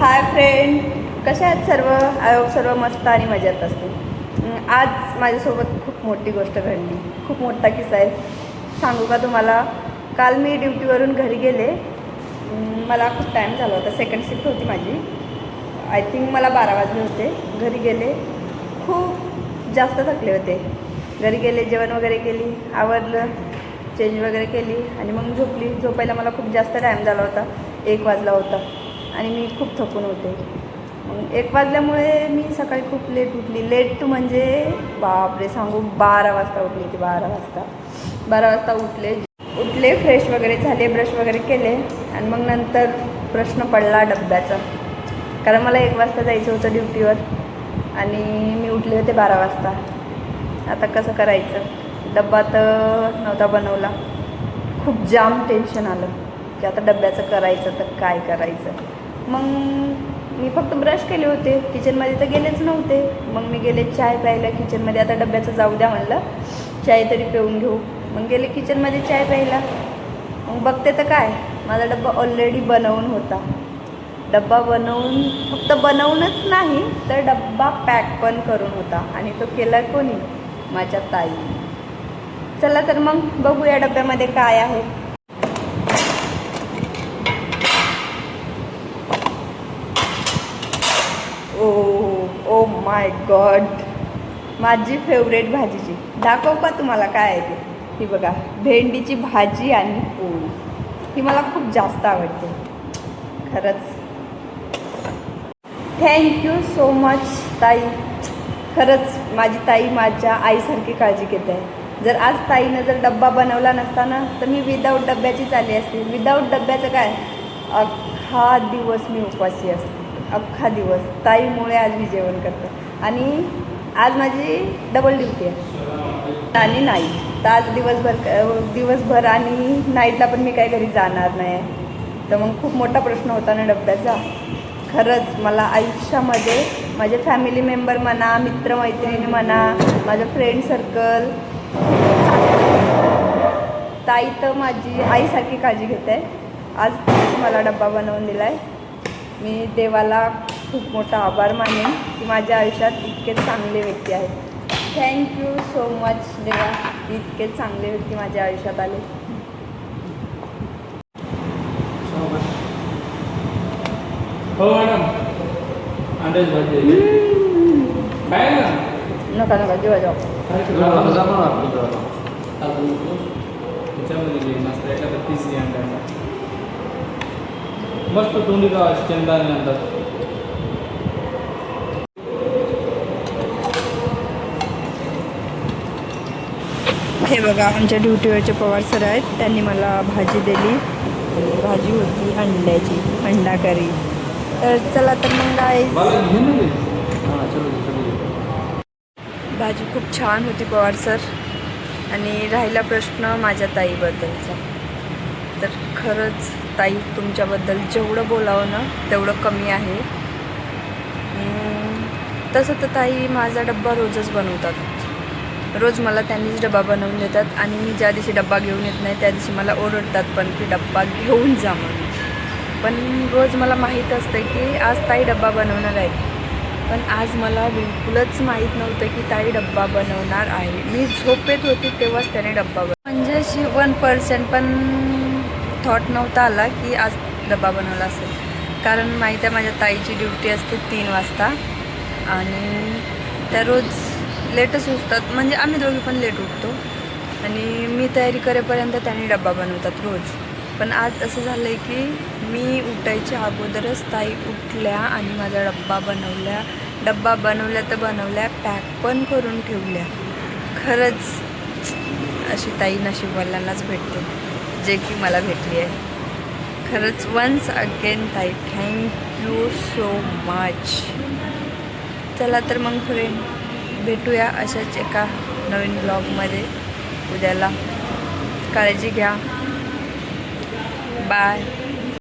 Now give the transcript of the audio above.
Hi friend, कशा आहेत सर्व? आय होप सर्व मस्त आणि मजेत असतील. आज माझ्यासोबत खूप मोठी गोष्ट घडली, खूप मोठा किस्सा आहे. सांगू का तुम्हाला? काल मी ड्युटीवरून घरी गेले. मला खूप टाईम झाला होता, सेकंड शिफ्ट होती माझी. आय थिंक मला 12 वाजले होते. घरी गेले, खूप जास्त थकले होते. घरी गेले, जेवण वगैरे केली, आवरलं, चेंज वगैरे केली आणि मग झोपली. झोपायला मला खूप जास्त टाईम झाला होता, 1 वाजला होता आणि मी खूप थकून होते. मग 1 वाजल्यामुळे मी सकाळी खूप लेट उठली. लेट टू म्हणजे बापरे सांगू, 12 वाजता उठली ती. 12 वाजता उठले, फ्रेश वगैरे झाले, ब्रश वगैरे केले आणि मग नंतर प्रश्न पडला डब्याचा. कारण मला 1 वाजता जायचं होतं ड्युटीवर आणि मी उठले होते 12 वाजता. आता कसं करायचं? डब्बा तर नव्हता बनवला. खूप जाम टेन्शन आलं की आता डब्याचं करायचं तर काय करायचं. मग मी फक्त ब्रश केले होते, किचनमध्ये तर गेलेच नव्हते. मग मी गेले चाय प्यायला किचनमध्ये. आता डब्याचं जाऊ द्या म्हणलं, चाय तरी पिऊन घेऊ. मग गेले किचनमध्ये चाय प्यायला. मग बघते तर काय, माझा डब्बा ऑलरेडी बनवून होता. डब्बा बनवून, फक्त बनवूनच नाही तर डब्बा पॅक पण करून होता. आणि तो केला कोणी? माझ्या ताई. चला तर मग बघूया डब्यामध्ये काय आहे. ओ माय गॉड, माझी फेवरेट भाजीची. दाखवू का तुम्हाला काय आहे ते? ही बघा, भेंडीची भाजी आणि पोळी. ही मला खूप जास्त आवडते खरंच. थँक्यू सो मच ताई. खरंच माझी ताई माझ्या आईसारखी काळजी घेते आहे. जर आज ताईनं जर डब्बा बनवला नसता ना तर मी विदाऊट डब्याचीच आली असते. विदाऊट डब्याचं काय, अख्खा दिवस मी उपाशी असते. अख्खा दिवस ताईमुळे आज मी जेवण करते. आणि आज माझी डबल ड्युटी आहे आणि नाईट. तर आज दिवसभर आणि नाईटला पण मी काय घरी जाणार नाही आहे. तर मग खूप मोठा प्रश्न होता ना डब्याचा. खरंच मला आयुष्यामध्ये माझे फॅमिली मेंबर म्हणा, मित्रमैत्रिणी म्हणा, माझं फ्रेंड सर्कल, ताई तर माझी आईसारखी काळजी घेते आहे. आज मला डब्बा बनवून दिला आहे. मी देवाला खूप मोठा आभार मानेन की माझ्या आयुष्यात इतके चांगले व्यक्ती आहेत. थँक्यू सो मच देवा, इतके चांगले व्यक्ती माझ्या आयुष्यात आले. हो मॅडम, अंड्याची भाजी काय ना? नका जेव्हा त्याच्यामध्ये मस्त एखादा पीस अंड्याचा मस्त तोंडीला शेंगदाणे आणतात. हे बघा, आमच्या ड्युटीवरचे पवार सर आहेत. त्यांनी मला भाजी दिली. भाजी होती अंड्याची, अंडा करी. तर चला तर मग काय, भाजी खूप छान होती पवार सर. आणि राहिला प्रश्न माझ्या ताईबद्दलचा, तर खरंच ताई तुमच्याबद्दल जेवढं बोलावं ना तेवढं कमी आहे. तसं तर ताई माझा डब्बा रोजच बनवतात. रोज मला त्यांनीच डबा बनवून देतात आणि मी ज्या दिवशी डब्बा घेऊन येत नाही त्या दिवशी मला ओरडतात पण की डब्बा घेऊन जा म्हणून. पण रोज मला माहीत असतं की आज ताई डब्बा बनवणार आहेत. पण आज मला बिलकुलच माहीत नव्हतं की ताई डब्बा बनवणार आहे. मी झोपेत होती तेव्हाच त्याने डब्बा म्हणजे अशी 1% पण थॉट नव्हता आला की आज डब्बा बनवला असेल. कारण माहीत आहे माझ्या ताईची ड्युटी असते 3 वाजता आणि त्या रोज लेटच उठतात. म्हणजे आम्ही दोघी पण लेट उठतो आणि मी तयारी करेपर्यंत त्यांनी डब्बा बनवतात रोज. पण आज असं झालं आहे की मी उठायच्या अगोदरच ताई उठल्या आणि माझा डब्बा बनवल्या. डब्बा बनवल्या तर बनवल्या, पॅक पण करून ठेवल्या. खरंच अशी ताई नशीबवाल्यांनाच भेटते, जे की मला भेटली आहे. खरंच वन्स अगेन ताई, थँक्यू सो मच. चला तर मग फ्रेंड, भेटूया अशाच एका नवीन ब्लॉगमध्ये उद्याला. काळजी घ्या. बाय.